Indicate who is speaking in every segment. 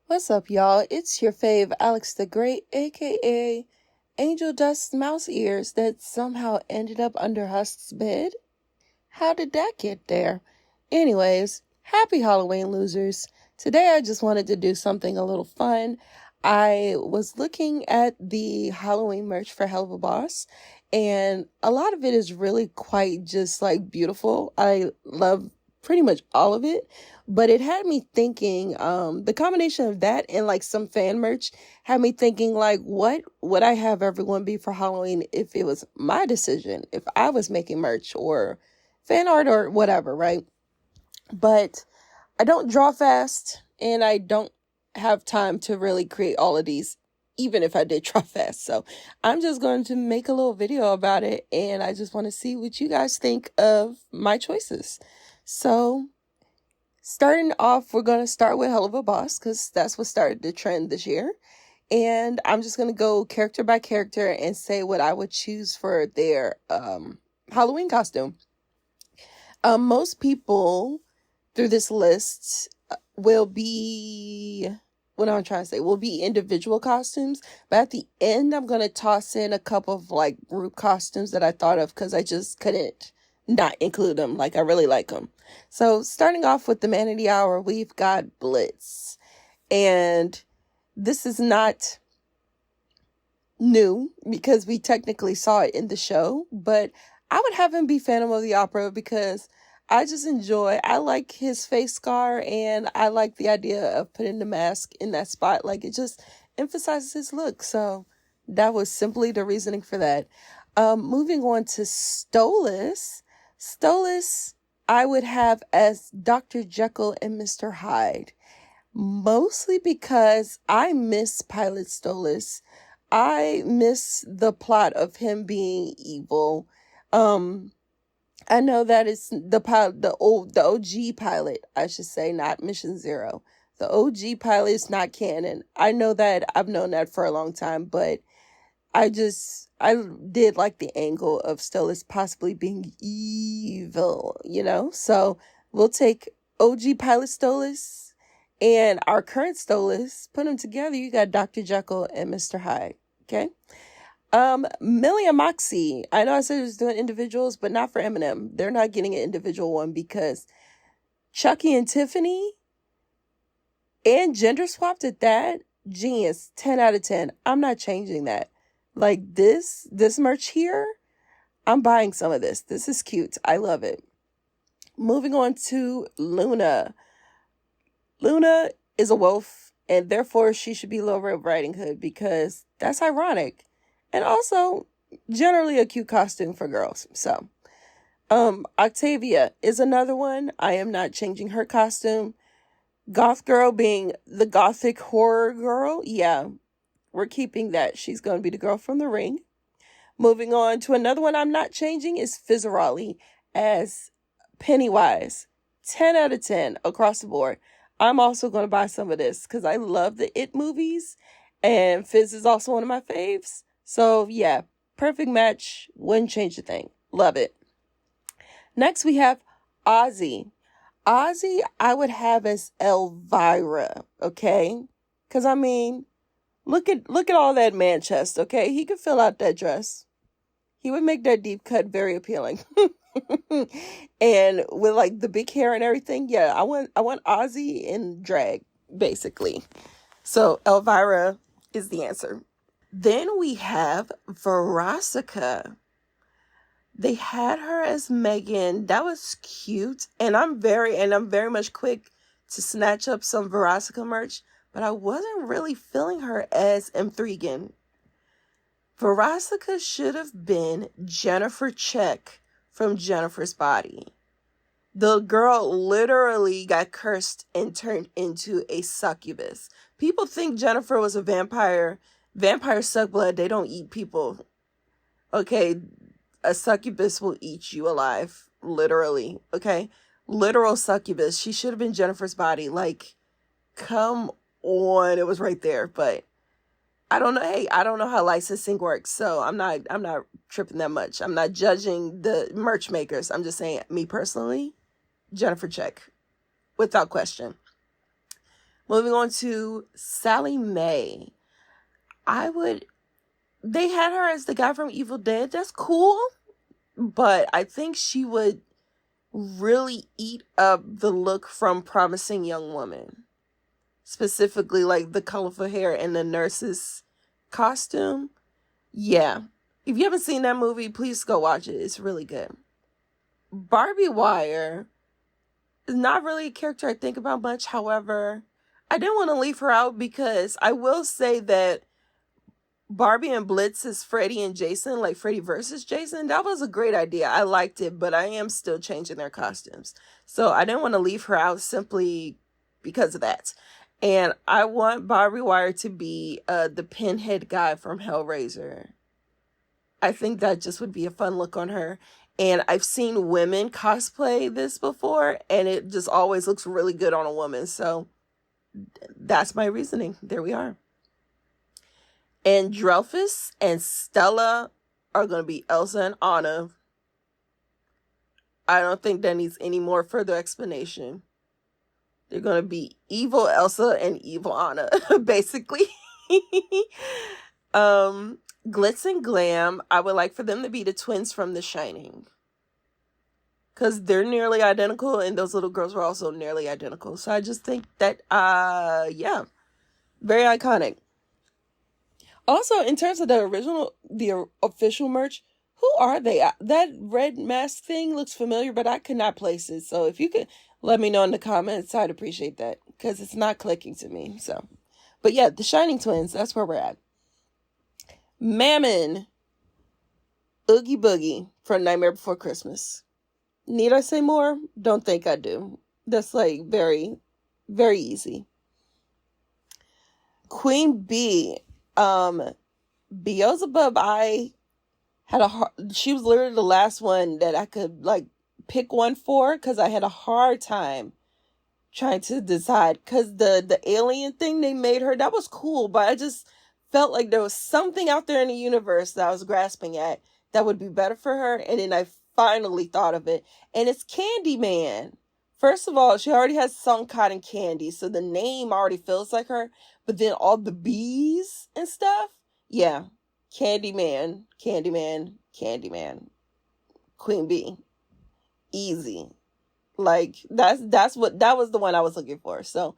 Speaker 1: What's up, y'all? It's your fave, Alex the Great, aka Angel Dust Mouse Ears, that somehow ended up under Husk's bed. How did that get there? Anyways, happy Halloween, losers. Today I just wanted to do something a little fun. I was looking at the Halloween merch for Hell of a Boss, and a lot of it is really quite just like beautiful. I love pretty much all of it, but it had me thinking, the combination of that and like some fan merch had me thinking, like, what would I have everyone be for Halloween if it was my decision, if I was making merch or fan art or whatever, right? But I don't draw fast and I don't have time to really create all of these, even if I did draw fast. So I'm just going to make a little video about it, and I just want to see what you guys think of my choices. So starting off, we're going to start with Hell of a Boss because that's what started the trend this year. And I'm just going to go character by character and say what I would choose for their Halloween costume. Most people through this list will be, what I'm trying to say, will be individual costumes. But at the end, I'm going to toss in a couple of like group costumes that I thought of because I just couldn't not include them. Like, I really like them. So starting off with the Man of the Hour, we've got Blitz. And this is not new because we technically saw it in the show, but I would have him be Phantom of the Opera because I like his face scar, and I like the idea of putting the mask in that spot. Like, it just emphasizes his look. So that was simply the reasoning for that. Moving on to Stolas. Stolas, I would have as Dr. Jekyll and Mr. Hyde. Mostly because I miss Pilot Stolas. I miss the plot of him being evil. I know that it's the OG pilot, I should say, not Mission Zero. The OG pilot is not canon. I know that. I've known that for a long time, but I did like the angle of Stolas possibly being evil, So we'll take OG pilot Stolas and our current Stolas, put them together. You got Dr. Jekyll and Mr. Hyde. Okay. Millie and Moxie. I know I said it was doing individuals, but not for Eminem. They're not getting an individual one because Chucky and Tiffany and gender swapped at that. Genius. 10 out of 10. I'm not changing that. Like, this merch here, I'm buying some of this. This is cute. I love it. Moving on to Luna. Luna is a wolf, and therefore she should be Little Red Riding Hood because that's ironic. And also, generally a cute costume for girls. So, Octavia is another one. I am not changing her costume. Goth Girl being the gothic horror girl. Yeah, we're keeping that. She's going to be the girl from The Ring. Moving on to another one I'm not changing is Fizzarolli as Pennywise. 10 out of 10 across the board. I'm also going to buy some of this because I love the It movies. And Fizz is also one of my faves. So, yeah, perfect match. Wouldn't change a thing. Love it. Next, we have Ozzy. Ozzy, I would have as Elvira, okay? Because, I mean, look at all that man chest, okay? He could fill out that dress. He would make that deep cut very appealing. And with, like, the big hair and everything, yeah, I want Ozzy in drag, basically. So, Elvira is the answer. Then we have Veronica. They had her as Megan. That was cute. And I'm very much quick to snatch up some Veronica merch, but I wasn't really feeling her as Intriguing. Veronica should have been Jennifer Check from Jennifer's Body. The girl literally got cursed and turned into a succubus. People think Jennifer was a vampire. Vampires suck blood. They don't eat people. Okay, a succubus will eat you alive. Literally. Okay? Literal succubus. She should have been Jennifer's Body. Like, come on. It was right there. But I don't know. Hey, I don't know how licensing works. So I'm not tripping that much. I'm not judging the merch makers. I'm just saying, me personally, Jennifer Check. Without question. Moving on to Sally Mae. They had her as the guy from Evil Dead. That's cool. But I think she would really eat up the look from Promising Young Woman. Specifically, like the colorful hair and the nurse's costume. Yeah. If you haven't seen that movie, please go watch it. It's really good. Barbie Wire is not really a character I think about much. However, I didn't want to leave her out because I will say that Barbie and Blitz is Freddy and Jason, like Freddy versus Jason. That was a great idea. I liked it, but I am still changing their costumes. So I didn't want to leave her out simply because of that. And I want Barbie Wire to be the pinhead guy from Hellraiser. I think that just would be a fun look on her. And I've seen women cosplay this before, and it just always looks really good on a woman. So that's my reasoning. There we are. And Dreyfus and Stella are going to be Elsa and Anna. I don't think that needs any more further explanation. They're going to be evil Elsa and evil Anna, basically. Glitz and Glam, I would like for them to be the twins from The Shining. Because they're nearly identical, and those little girls were also nearly identical. So I just think that, yeah, very iconic. Also, in terms of the official merch, who are they? That red mask thing looks familiar, but I could not place it. So if you could let me know in the comments, I'd appreciate that. Because it's not clicking to me. So, but yeah, the Shining Twins, that's where we're at. Mammon, Oogie Boogie from Nightmare Before Christmas. Need I say more? Don't think I do. That's like very, very easy. Queen Bee, Beelzebub, she was literally the last one that I could like pick one for because I had a hard time trying to decide because the alien thing they made her, that was cool, but I just felt like there was something out there in the universe that I was grasping at that would be better for her, and then I finally thought of it, and it's Candyman. First of all, she already has some cotton candy, so the name already feels like her, but then all the bees and stuff, yeah, Candyman, Candyman, Candyman, Queen Bee, easy. Like that was the one I was looking for, so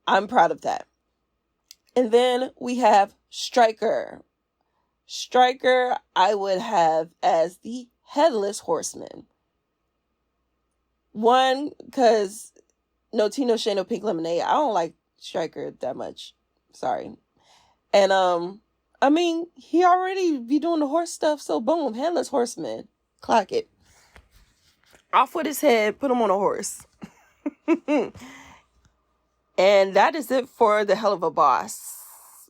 Speaker 1: I'm proud of that. And then we have Stryker. Stryker, I would have as the Headless Horseman. One, because no tea, no shade, no pink lemonade. I don't like Stryker that much. Sorry. And, I mean, he already be doing the horse stuff, so boom, Headless Horseman. Clock it. Off with his head, put him on a horse. And that is it for the Hell of a Boss,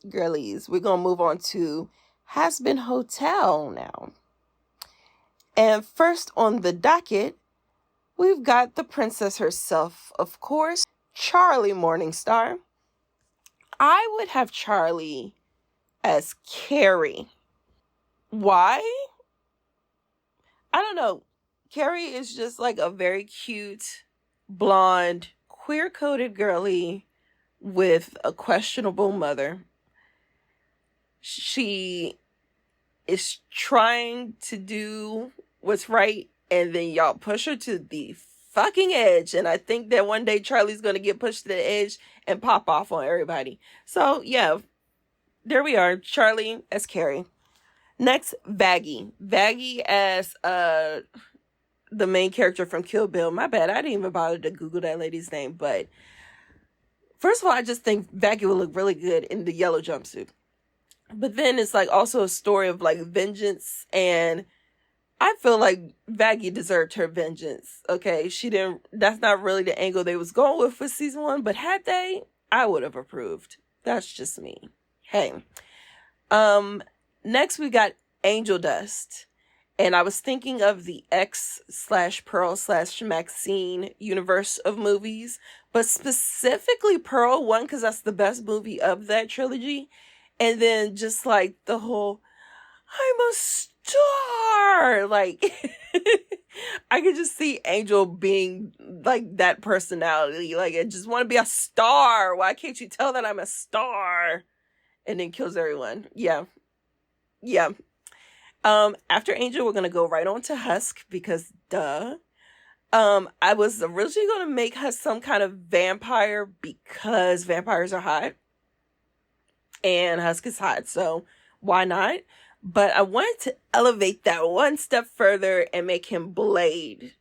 Speaker 1: girlies. We're going to move on to Has Been Hotel now. And first on the docket, we've got the princess herself, of course, Charlie Morningstar. I would have Charlie as Carrie. Why? I don't know. Carrie is just like a very cute, blonde, queer-coded girly with a questionable mother. She is trying to do what's right, and then y'all push her to the fucking edge. And I think that one day Charlie's going to get pushed to the edge and pop off on everybody. So, yeah, there we are. Charlie as Carrie. Next, Vaggie. Vaggie as the main character from Kill Bill. My bad, I didn't even bother to Google that lady's name. But first of all, I just think Vaggie would look really good in the yellow jumpsuit. But then it's like also a story of like vengeance, and I feel like Vaggie deserved her vengeance. Okay, that's not really the angle they was going with for season 1, but had they, I would have approved. That's just me. Hey. Next we got Angel Dust. And I was thinking of the X/Pearl/Maxine universe of movies, but specifically Pearl 1, because that's the best movie of that trilogy. And then just like the whole, I'm a star. Like, I could just see Angel being like that personality. Like, I just want to be a star. Why can't you tell that I'm a star? And then kills everyone. Yeah. Yeah. After Angel, we're gonna go right on to Husk because duh. I was originally gonna make Husk some kind of vampire because vampires are hot. And Husk is hot, so why not? But I wanted to elevate that one step further and make him Blade.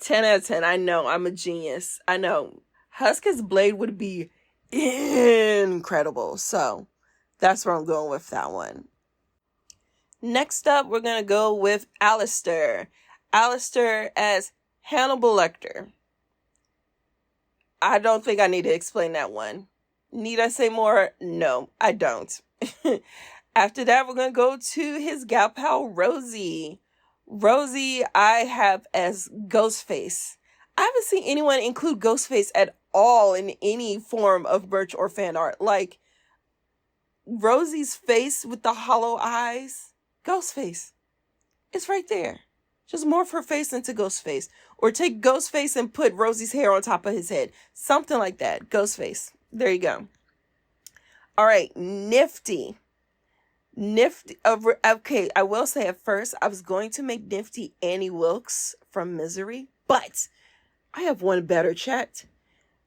Speaker 1: 10 out of 10. I know, I'm a genius. I know. Husk as Blade would be incredible. So that's where I'm going with that one. Next up, we're going to go with Alistair. Alistair as Hannibal Lecter. I don't think I need to explain that one. Need I say more? No, I don't. After that, we're going to go to his gal pal, Rosie. Rosie, I have as Ghostface. I haven't seen anyone include Ghostface at all in any form of merch or fan art. Like, Rosie's face with the hollow eyes. Ghostface. It's right there. Just morph her face into Ghostface. Or take Ghostface and put Rosie's hair on top of his head. Something like that. Ghostface. There you go. All right. Nifty. Okay, I will say at first, I was going to make Nifty Annie Wilkes from Misery. But I have one better, chat.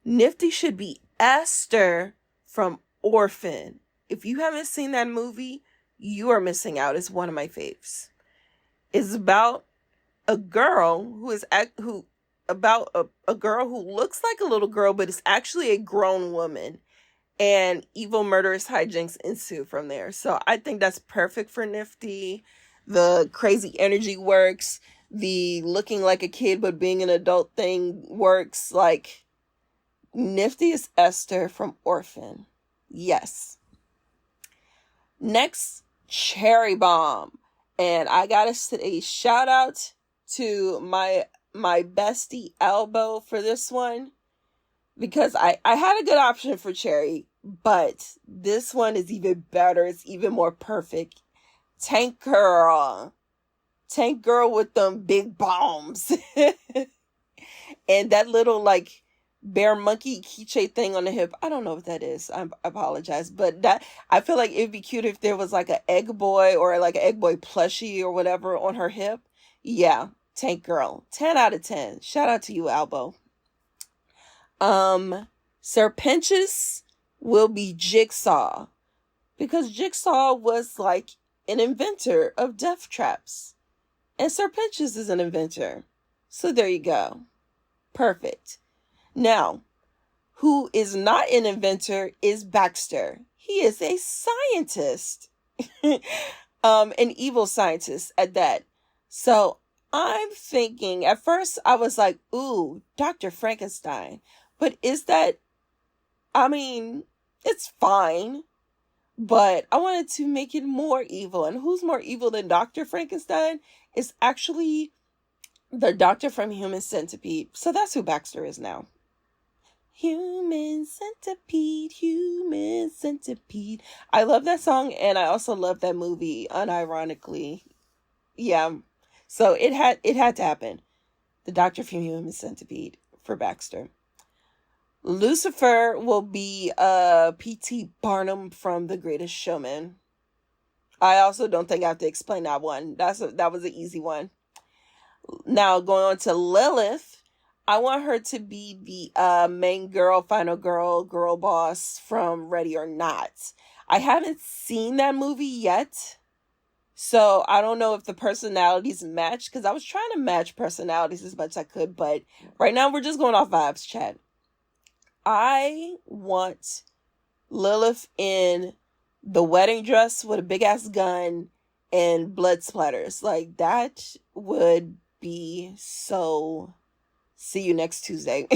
Speaker 1: Nifty should be Esther from Orphan. If you haven't seen that movie, you are missing out. It's one of my faves. It's about a girl a girl who looks like a little girl, but is actually a grown woman. And evil murderous hijinks ensue from there. So I think that's perfect for Nifty. The crazy energy works. The looking like a kid but being an adult thing works. Like, Nifty is Esther from Orphan. Yes. Next, Cherry Bomb. And I gotta say a shout out to my bestie Elbow for this one. Because I had a good option for Cherry, but this one is even better. It's even more perfect. Tank Girl. Tank Girl with them big bombs. And that little, like, bear monkey keychain thing on the hip. I don't know what that is. I apologize. But that, I feel like it'd be cute if there was like an egg boy or like an egg boy plushie or whatever on her hip. Yeah, Tank Girl. 10 out of 10. Shout out to you, Albo. Serpentious will be Jigsaw. Because Jigsaw was like an inventor of death traps. And Serpentious is an inventor. So there you go. Perfect. Now, who is not an inventor is Baxter. He is a scientist. An evil scientist at that. So I'm thinking, at first I was like, ooh, Dr. Frankenstein. But is that, I mean, it's fine. But I wanted to make it more evil. And who's more evil than Dr. Frankenstein? Is actually the doctor from Human Centipede. So that's who Baxter is now. Human Centipede, Human Centipede. I love that song, and I also love that movie, unironically. Yeah. So it had to happen. The doctor from Human Centipede for Baxter. Lucifer will be P.T. Barnum from The Greatest Showman. I also don't think I have to explain that one. That was an easy one. Now, going on to Lilith, I want her to be the main girl, final girl boss from Ready or Not. I haven't seen that movie yet, so I don't know if the personalities match, because I was trying to match personalities as much as I could, but right now we're just going off vibes, chat. I want Lilith in the wedding dress with a big ass gun and blood splatters. Like, that would be so... See you next Tuesday.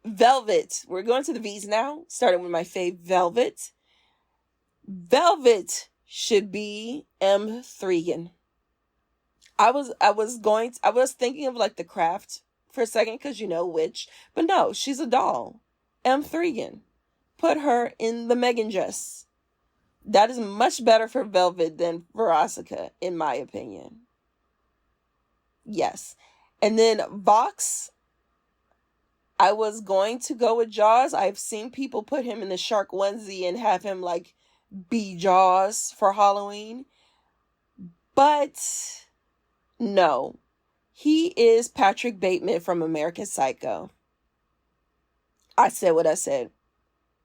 Speaker 1: Velvet. We're going to the V's now. Starting with my fave, Velvet. Velvet should be M. Thregan. I was thinking of like The Craft for a second, because witch. But no, she's a doll. M. Thregan. Put her in the Megan dress. That is much better for Velvet than for Asuka, in my opinion. Yes. And then Vox, I was going to go with Jaws. I've seen people put him in the shark onesie and have him like be Jaws for Halloween. But no. He is Patrick Bateman from American Psycho. I said what I said.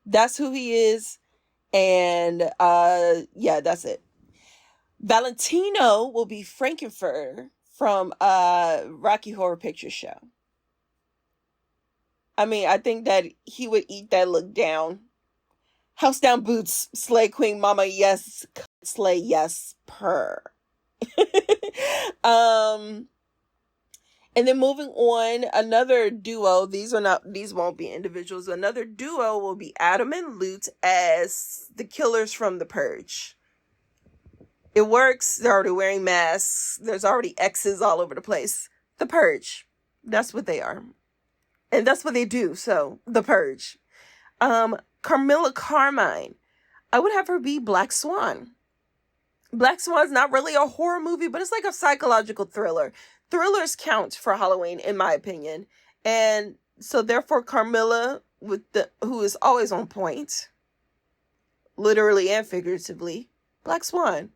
Speaker 1: That's who he is. And yeah, that's it. Valentino will be Frankenfurter from Rocky Horror Picture Show. I mean, I think that he would eat that look down. House down boots, slay queen mama, yes, slay, yes, purr. And then moving on, another duo, these won't be individuals. Another duo will be Adam and Lute as the killers from The Purge. It works. They're already wearing masks. There's already X's all over the place. The Purge. That's what they are. And that's what they do. So, The Purge. Carmilla Carmine. I would have her be Black Swan. Black Swan's not really a horror movie, but it's like a psychological thriller. Thrillers count for Halloween, in my opinion. And so therefore Carmilla, who is always on point, literally and figuratively, Black Swan.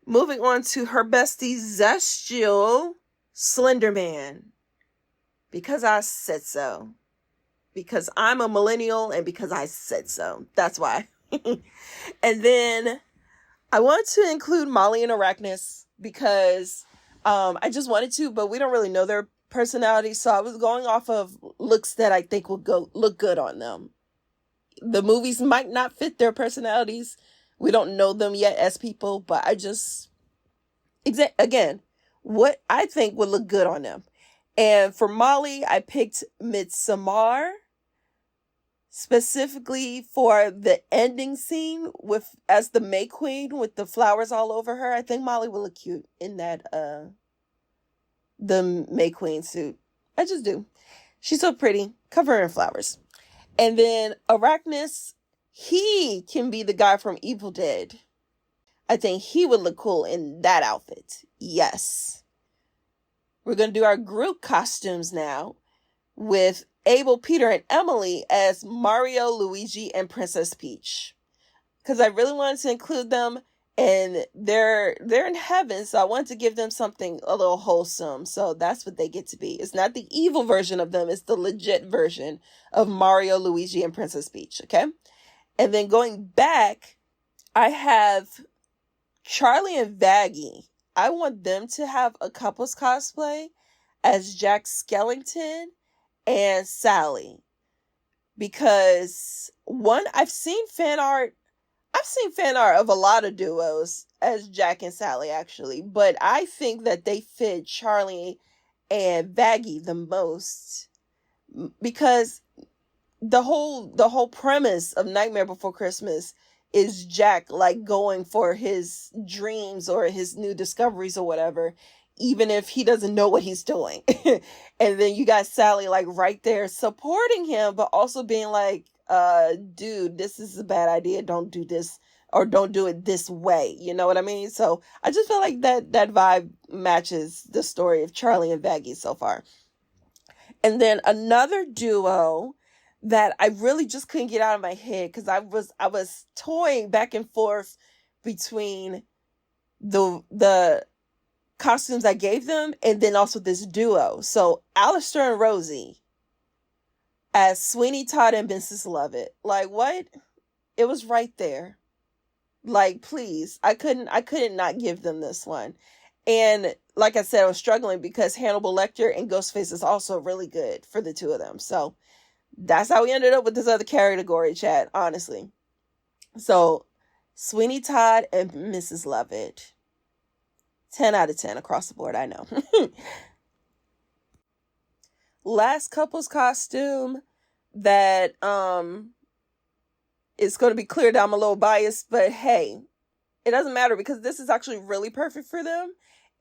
Speaker 1: Moving on to her bestie, Zestial, Slender Man. Because I said so. Because I'm a millennial and because I said so. That's why. And then I wanted to include Molly and Arachnus because I just wanted to, but we don't really know their personalities. So I was going off of looks that I think will look good on them. The movies might not fit their personalities. We don't know them yet as people, but I just, again, what I think would look good on them. And for Molly, I picked Midsommar, specifically for the ending scene as the May Queen with the flowers all over her. I think Molly will look cute in that the May Queen suit. I just do. She's so pretty. Cover her in flowers. And then Arachnus, he can be the guy from Evil Dead. I think he would look cool in that outfit. Yes. We're going to do our group costumes now with Abel, Peter, and Emily as Mario, Luigi, and Princess Peach. Because I really wanted to include them, and they're in heaven, so I wanted to give them something a little wholesome. So that's what they get to be. It's not the evil version of them, it's the legit version of Mario, Luigi, and Princess Peach, okay? And then going back, I have Charlie and Vaggie. I want them to have a couple's cosplay as Jack Skellington and Sally. Because, one, I've seen fan art of a lot of duos as Jack and Sally, actually. But I think that they fit Charlie and Vaggie the most. Because the whole premise of Nightmare Before Christmas is Jack like going for his dreams or his new discoveries or whatever, even if he doesn't know what he's doing. And then you got Sally like right there supporting him, but also being like, dude, this is a bad idea. Don't do this, or don't do it this way. You know what I mean? So I just feel like that vibe matches the story of Charlie and Vaggie so far. And then another duo that I really just couldn't get out of my head, because I was toying back and forth between the costumes I gave them and then also this duo. So Alistair and Rosie as Sweeney Todd and Mrs. Lovett. Like, what? It was right there. Like, please. I couldn't not give them this one. And like I said, I was struggling because Hannibal Lecter and Ghostface is also really good for the two of them. So that's how we ended up with this other category, chat, honestly. So, Sweeney Todd and Mrs. Lovett. 10 out of 10 across the board, I know. Last couple's costume that is going to be clear that I'm a little biased, but hey, it doesn't matter because this is actually really perfect for them.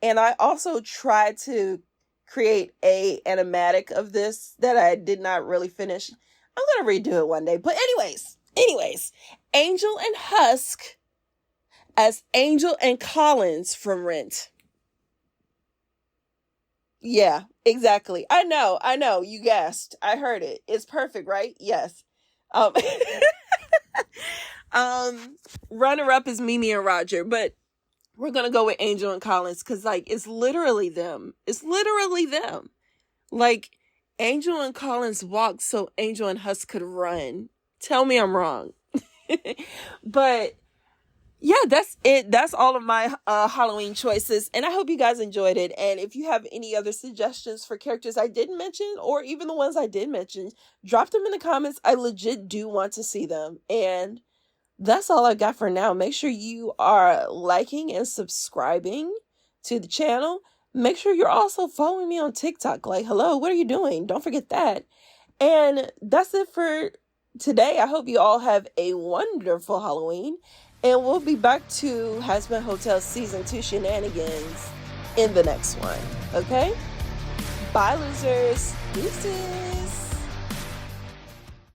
Speaker 1: And I also tried to create a animatic of this that I did not really finish. I'm going to redo it one day. But anyways, Anyways, Angel and Husk as Angel and Collins from Rent. Yeah, exactly. I know. You guessed. I heard it. It's perfect, right? Yes. Um, um, runner up is Mimi and Roger, but we're gonna go with Angel and Collins because, like, it's literally them. It's literally them. Like, Angel and Collins walked so Angel and Husk could run. Tell me I'm wrong. But yeah, that's it. That's all of my Halloween choices. And I hope you guys enjoyed it. And if you have any other suggestions for characters I didn't mention, or even the ones I did mention, drop them in the comments. I legit do want to see them. And that's all I got for now. Make sure you are liking and subscribing to the channel. Make sure you're also following me on TikTok. Like, hello, what are you doing? Don't forget that. And that's it for today. I hope you all have a wonderful Halloween. And we'll be back to Hazbin Hotel Season 2 shenanigans in the next one. Okay? Bye, losers. Deuces.